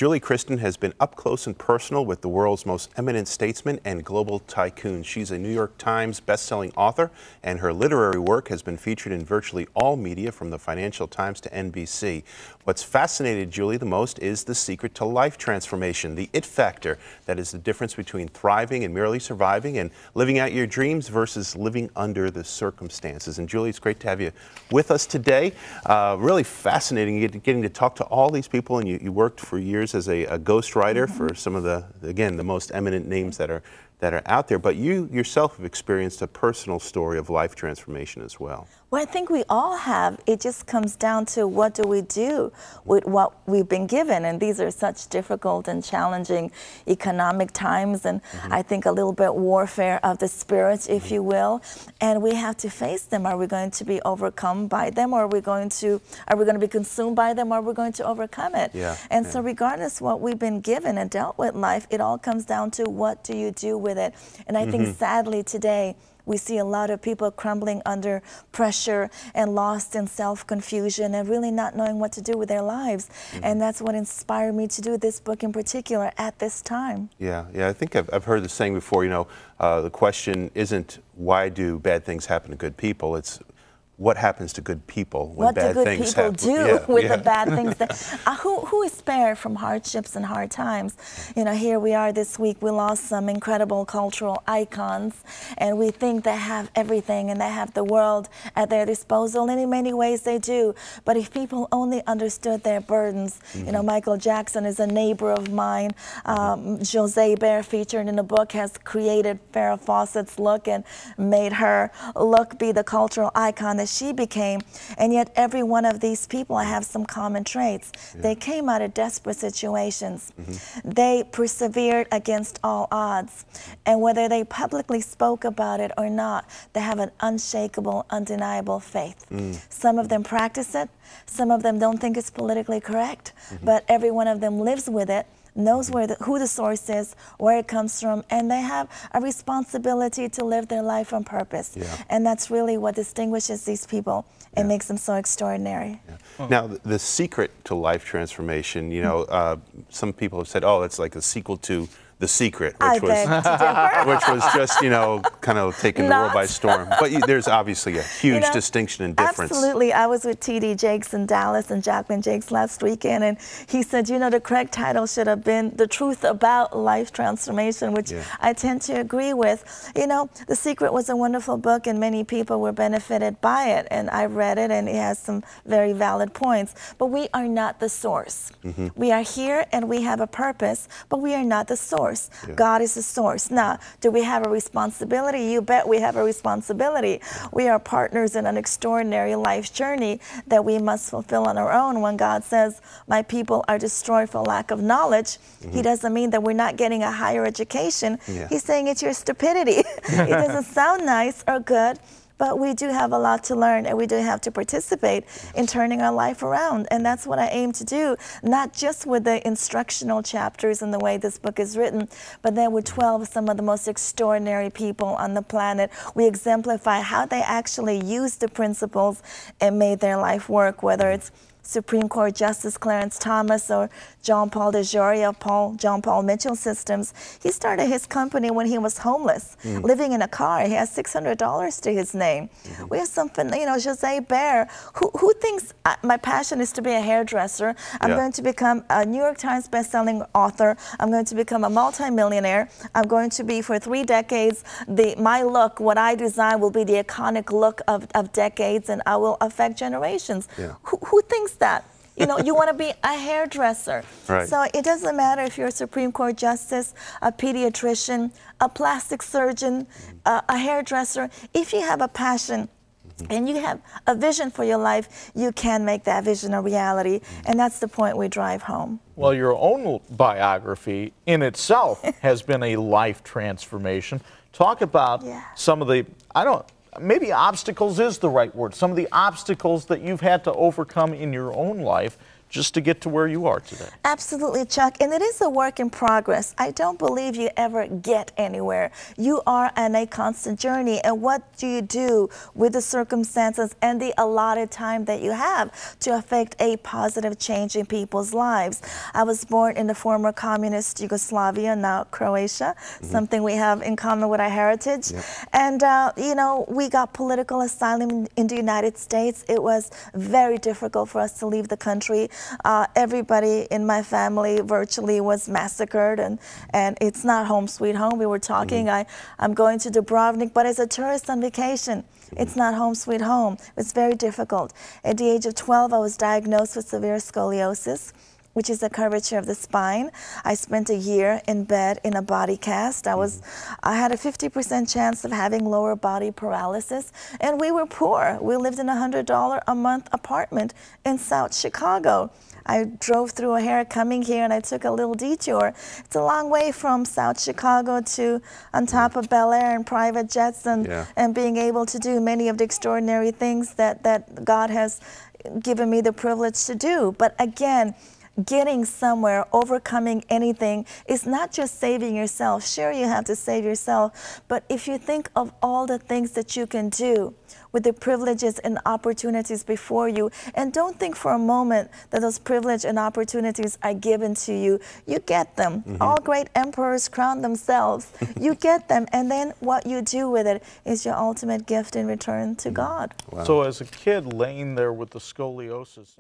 Julie Chrystyn has been up close and personal with the world's most eminent statesmen and global tycoons. She's a New York Times best-selling author, and her literary work has been featured in virtually all media from the Financial Times to NBC. What's fascinated Julie the most is the secret to life transformation, the it factor, that is the difference between thriving and merely surviving and living out your dreams versus living under the circumstances. And Julie, it's great to have you with us today. Really fascinating getting to talk to all these people, and you worked for years as a ghostwriter for some of the most eminent names that are out there, but you yourself have experienced a personal story of life transformation as well. Well, I think we all have. It just comes down to what do we do with what we've been given, and these are such difficult and challenging economic times, and I think a little bit warfare of the spirit, if you will, and we have to face them. Are we going to be overcome by them, or are we going to be consumed by them, or are we going to overcome it? And so regardless what we've been given and dealt with life, it all comes down to what do you do with it. And I think sadly today, we see a lot of people crumbling under pressure and lost in self-confusion and really not knowing what to do with their lives. And that's what inspired me to do this book in particular at this time. Yeah, I think I've heard the saying before, you know, the question isn't why do bad things happen to good people, it's what happens to good people when bad things happen? What do good people do with the bad things? That, who is spared from hardships and hard times? You know, here we are this week, we lost some incredible cultural icons, and we think they have everything and they have the world at their disposal, and in many ways they do. But if people only understood their burdens, you know, Michael Jackson is a neighbor of mine. Jose Bear, featured in the book, has created Farrah Fawcett's look and made her look be the cultural icon that she became, and yet every one of these people have some common traits. They came out of desperate situations. They persevered against all odds, and whether they publicly spoke about it or not, they have an unshakable, undeniable faith. Some of them practice it, some of them don't think it's politically correct, but every one of them lives with it, knows who the source is, where it comes from, and they have a responsibility to live their life on purpose. And that's really what distinguishes these people and makes them so extraordinary. Now, the secret to life transformation, you know, some people have said, oh, it's like a sequel to The Secret, which was just, you know, kind of taking the world by storm. But there's obviously a huge distinction and difference. Absolutely. I was with T.D. Jakes in Dallas and Jackman Jakes last weekend, and he said, you know, the correct title should have been The Truth About Life Transformation, which I tend to agree with. You know, The Secret was a wonderful book, and many people were benefited by it, and I read it, and it has some very valid points. But we are not the source. We are here, and we have a purpose, but we are not the source. God is the source. Now, do we have a responsibility? You bet we have a responsibility. We are partners in an extraordinary life journey that we must fulfill on our own. When God says, my people are destroyed for lack of knowledge, He doesn't mean that we're not getting a higher education. He's saying it's your stupidity. It doesn't sound nice or good, but we do have a lot to learn, and we do have to participate in turning our life around. And that's what I aim to do, not just with the instructional chapters and the way this book is written, but then with 12 of some of the most extraordinary people on the planet. We exemplify how they actually used the principles and made their life work, whether it's Supreme Court Justice Clarence Thomas or John Paul DeJoria of John Paul Mitchell Systems. He started his company when he was homeless, living in a car. He has $600 to his name. We have something, you know, Jose Bear, who thinks my passion is to be a hairdresser. I'm going to become a New York Times bestselling author. I'm going to become a multimillionaire. I'm going to be, for 3 decades, my look, what I design, will be the iconic look of decades, and I will affect generations. Who thinks that? You know, you want to be a hairdresser. So it doesn't matter if you're a Supreme Court justice, a pediatrician, a plastic surgeon, a hairdresser. If you have a passion and you have a vision for your life, you can make that vision a reality. And that's the point we drive home. Well, your own biography in itself has been a life transformation. Talk about some of the, maybe obstacles is the right word, some of the obstacles that you've had to overcome in your own life just to get to where you are today. Absolutely, Chuck, and it is a work in progress. I don't believe you ever get anywhere. You are on a constant journey, and what do you do with the circumstances and the allotted time that you have to affect a positive change in people's lives? I was born in the former communist Yugoslavia, now Croatia, something we have in common with our heritage. Yep. And, you know, we got political asylum in the United States. It was very difficult for us to leave the country. Everybody in my family virtually was massacred, and it's not home sweet home. We were talking, I'm going to Dubrovnik, but as a tourist on vacation, it's not home sweet home. It's very difficult. At the age of 12, I was diagnosed with severe scoliosis, which is a curvature of the spine. I spent a year in bed in a body cast. I had a 50% chance of having lower body paralysis, and we were poor. We lived in a $100 a month apartment in South Chicago. I drove through O'Hare coming here, and I took a little detour. It's a long way from South Chicago to on top of Bel Air and private jets and being able to do many of the extraordinary things that God has given me the privilege to do. But again, getting somewhere, overcoming anything, is not just saving yourself. Sure, you have to save yourself, but if you think of all the things that you can do with the privileges and opportunities before you, and don't think for a moment that those privileges and opportunities are given to you. You get them. All great emperors crown themselves. You get them, and then what you do with it is your ultimate gift in return to God. Wow. So as a kid laying there with the scoliosis